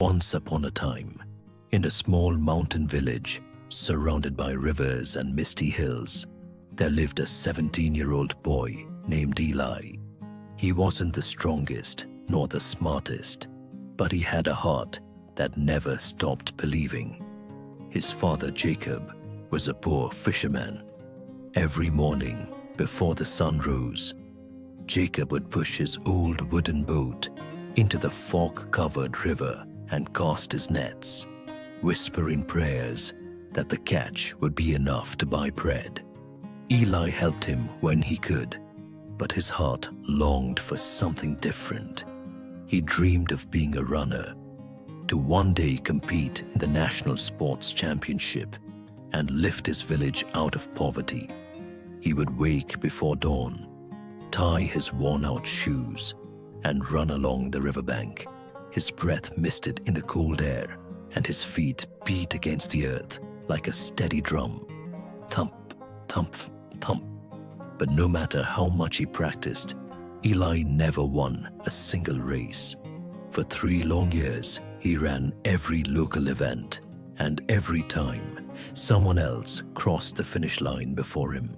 Once upon a time, in a small mountain village surrounded by rivers and misty hills, there lived a 17-year-old boy named Eli. He wasn't the strongest nor the smartest, but he had a heart that never stopped believing. His father Jacob was a poor fisherman. Every morning before the sun rose, Jacob would push his old wooden boat into the fog-covered river and cast his nets, whispering prayers that the catch would be enough to buy bread. Eli helped him when he could, but his heart longed for something different. He dreamed of being a runner, to one day compete in the National Sports Championship and lift his village out of poverty. He would wake before dawn, tie his worn-out shoes, and run along the riverbank. His breath misted in the cold air, and his feet beat against the earth like a steady drum. Thump, thump, thump. But no matter how much he practiced, Eli never won a single race. For 3 long years, he ran every local event, and every time, someone else crossed the finish line before him.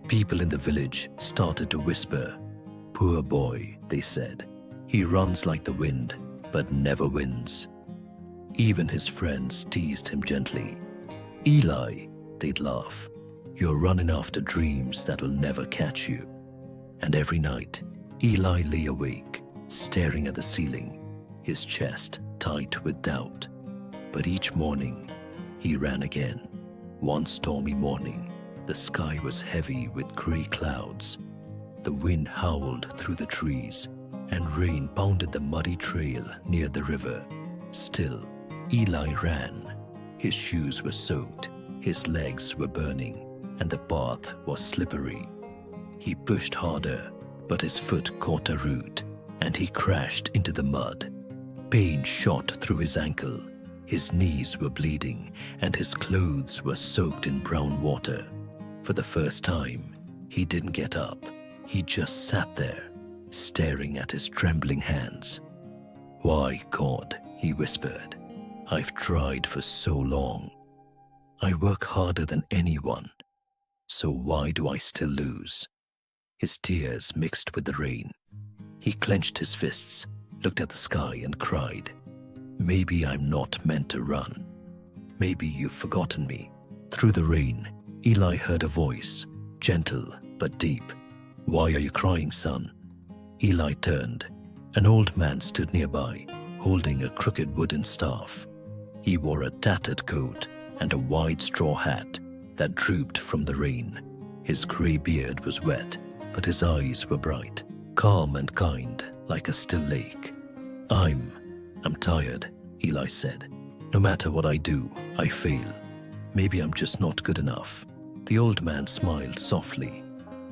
People in the village started to whisper, "Poor boy," they said. "He runs like the wind, but never wins." Even his friends teased him gently. "Eli," they'd laugh, "you're running after dreams that will never catch you." And every night, Eli lay awake, staring at the ceiling, his chest tight with doubt. But each morning, he ran again. One stormy morning, the sky was heavy with gray clouds. The wind howled through the trees, and rain pounded the muddy trail near the river. Still, Eli ran. His shoes were soaked, his legs were burning, and the path was slippery. He pushed harder, but his foot caught a root, and he crashed into the mud. Pain shot through his ankle. His knees were bleeding, and his clothes were soaked in brown water. For the first time, he didn't get up. He just sat there, staring at his trembling hands. "Why, God," he whispered, "I've tried for so long. I work harder than anyone. So why do I still lose?" His tears mixed with the rain. He clenched his fists, looked at the sky, and cried, "Maybe I'm not meant to run. Maybe you've forgotten me." Through the rain, Eli heard a voice, gentle but deep. "Why are you crying, son?" Eli turned. An old man stood nearby, holding a crooked wooden staff. He wore a tattered coat and a wide straw hat that drooped from the rain. His gray beard was wet, but his eyes were bright, calm and kind, like a still lake. I'm tired," Eli said. "No matter what I do, I fail. Maybe I'm just not good enough." The old man smiled softly.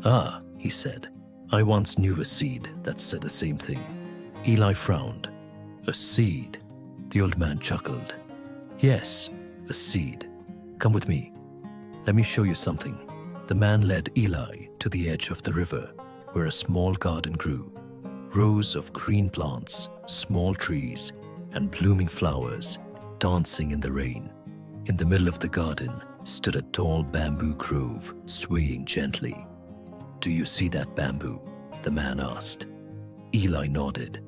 "Ah," he said, "I once knew a seed that said the same thing." Eli frowned. "A seed?" The old man chuckled. "Yes, a seed. Come with me. Let me show you something." The man led Eli to the edge of the river, where a small garden grew. Rows of green plants, small trees, and blooming flowers dancing in the rain. In the middle of the garden stood a tall bamboo grove, swaying gently. "Do you see that bamboo?" the man asked. Eli nodded.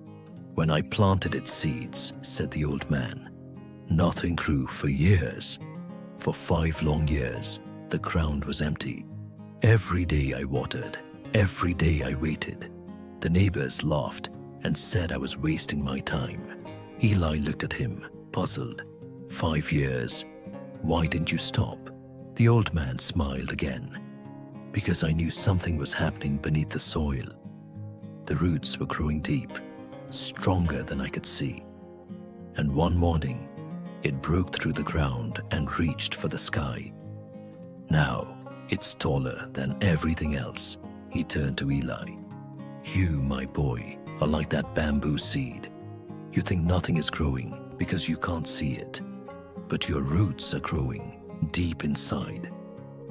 "When I planted its seeds," said the old man, "nothing grew for years. For 5 long years, the ground was empty. Every day I watered, every day I waited. The neighbors laughed and said I was wasting my time." Eli looked at him, puzzled. 5 years. Why didn't you stop?" The old man smiled again. "Because I knew something was happening beneath the soil. The roots were growing deep, stronger than I could see. And one morning, it broke through the ground and reached for the sky. Now, it's taller than everything else." He turned to Eli. "You, my boy, are like that bamboo seed. You think nothing is growing because you can't see it. But your roots are growing deep inside.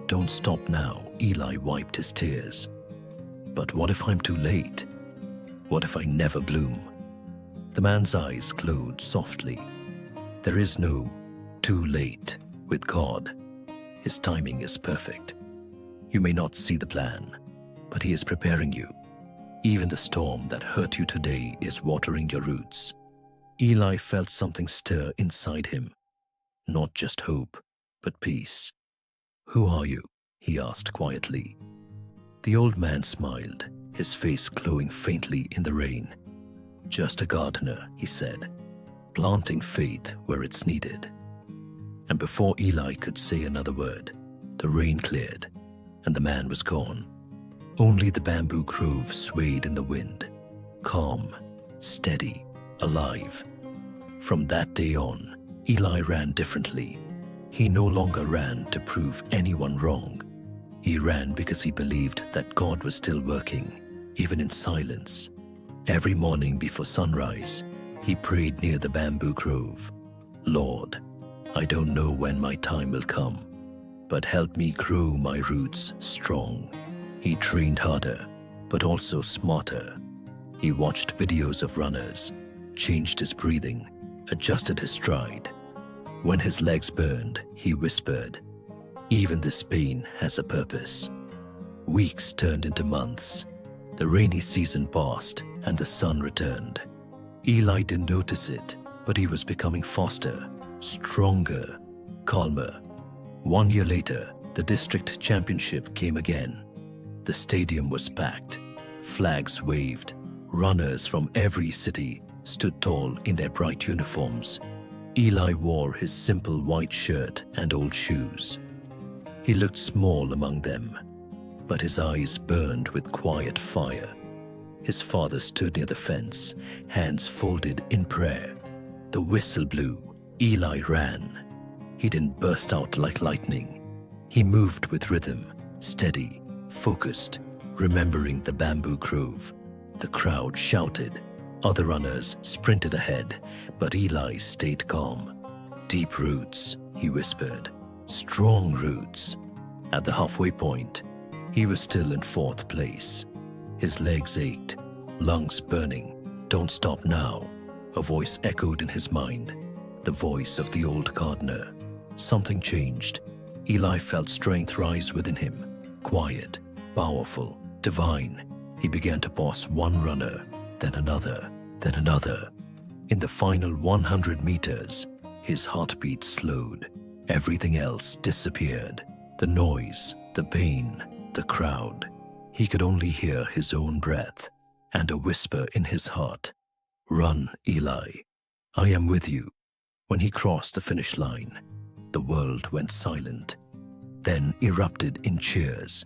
Don't stop now." Eli wiped his tears. "But what if I'm too late? What if I never bloom?" The man's eyes glowed softly. There is no too late with God. His timing is perfect. You may not see the plan, but He is preparing you. Even the storm that hurt you today is watering your roots. Eli felt something stir inside him. Not just hope, but peace. "Who are you?" he asked quietly. The old man smiled, his face glowing faintly in the rain. "Just a gardener," he said, "planting faith where it's needed." And before Eli could say another word, the rain cleared, and the man was gone. Only the bamboo grove swayed in the wind, calm, steady, alive. From that day on, Eli ran differently. He no longer ran to prove anyone wrong. He ran because he believed that God was still working, even in silence. Every morning before sunrise, he prayed near the bamboo grove. "Lord, I don't know when my time will come, but help me grow my roots strong." He trained harder, but also smarter. He watched videos of runners, changed his breathing, adjusted his stride. When his legs burned, he whispered, "Even this pain has a purpose." Weeks turned into months. The rainy season passed and the sun returned. Eli didn't notice it, but he was becoming faster, stronger, calmer. 1 year later, the district championship came again. The stadium was packed, flags waved, runners from every city stood tall in their bright uniforms. Eli wore his simple white shirt and old shoes. He looked small among them, but his eyes burned with quiet fire. His father stood near the fence, hands folded in prayer. The whistle blew. Eli ran. He didn't burst out like lightning. He moved with rhythm, steady, focused, remembering the bamboo grove. The crowd shouted. Other runners sprinted ahead, but Eli stayed calm. "Deep roots," he whispered. "Strong roots." At the halfway point, he was still in fourth place. His legs ached, lungs burning. "Don't stop now," a voice echoed in his mind. The voice of the old gardener. Something changed. Eli felt strength rise within him. Quiet, powerful, divine. He began to pass one runner, then another, then another. In the final 100 meters, his heartbeat slowed. Everything else disappeared. The noise, the pain, the crowd. He could only hear his own breath and a whisper in his heart. "Run, Eli. I am with you." When he crossed the finish line, the world went silent, then erupted in cheers.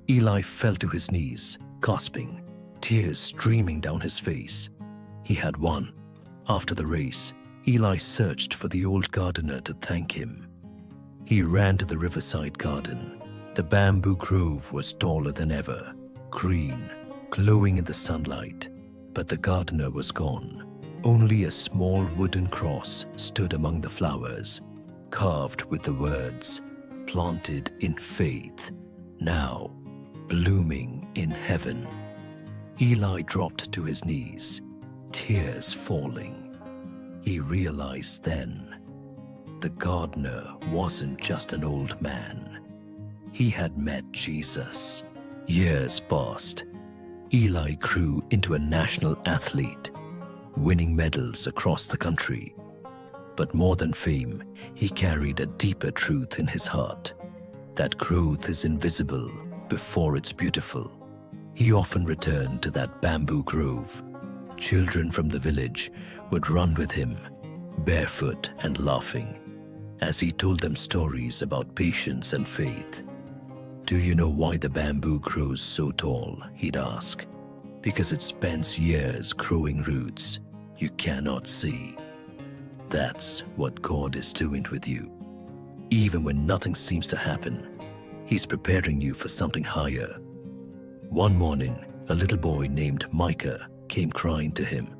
Eli fell to his knees, gasping, tears streaming down his face. He had won. After the race, Eli searched for the old gardener to thank him. He ran to the riverside garden. The bamboo grove was taller than ever, green, glowing in the sunlight, but the gardener was gone. Only a small wooden cross stood among the flowers, carved with the words, "Planted in faith, now blooming in heaven." Eli dropped to his knees, tears falling. He realized then, the gardener wasn't just an old man. He had met Jesus. Years passed. Eli grew into a national athlete, winning medals across the country. But more than fame, he carried a deeper truth in his heart. That growth is invisible before it's beautiful. He often returned to that bamboo grove. Children from the village would run with him, barefoot and laughing, as he told them stories about patience and faith. "Do you know why the bamboo grows so tall?" he'd ask. "Because it spends years growing roots you cannot see." That's what God is doing with you. Even when nothing seems to happen, He's preparing you for something higher. One morning, a little boy named Micah came crying to him.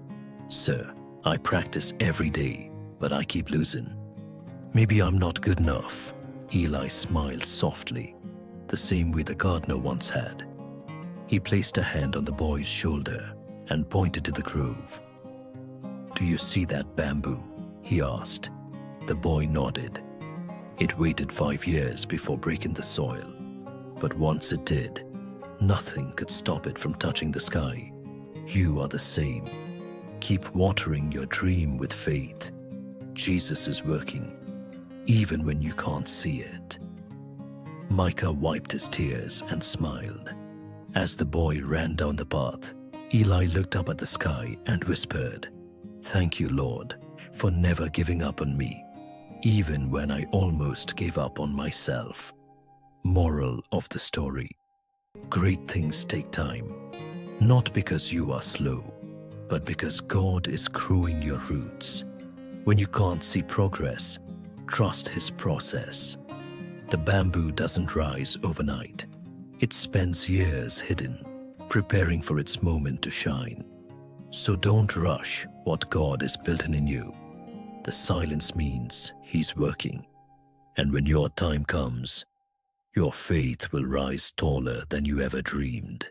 "Sir, I practice every day, but I keep losing." "Maybe I'm not good enough." Eli smiled softly, the same way the gardener once had. He placed a hand on the boy's shoulder and pointed to the grove. "Do you see that bamboo?" he asked. The boy nodded. It waited 5 years before breaking the soil, but once it did, nothing could stop it from touching the sky. You are the same. Keep watering your dream with faith. Jesus is working, even when you can't see it. Micah wiped his tears and smiled. As the boy ran down the path, Eli looked up at the sky and whispered, "Thank you, Lord, for never giving up on me, even when I almost gave up on myself." Moral of the story: great things take time, not because you are slow, but because God is growing your roots. When you can't see progress, trust His process. The bamboo doesn't rise overnight. It spends years hidden, preparing for its moment to shine. So don't rush what God is building in you. The silence means He's working. And when your time comes, your faith will rise taller than you ever dreamed.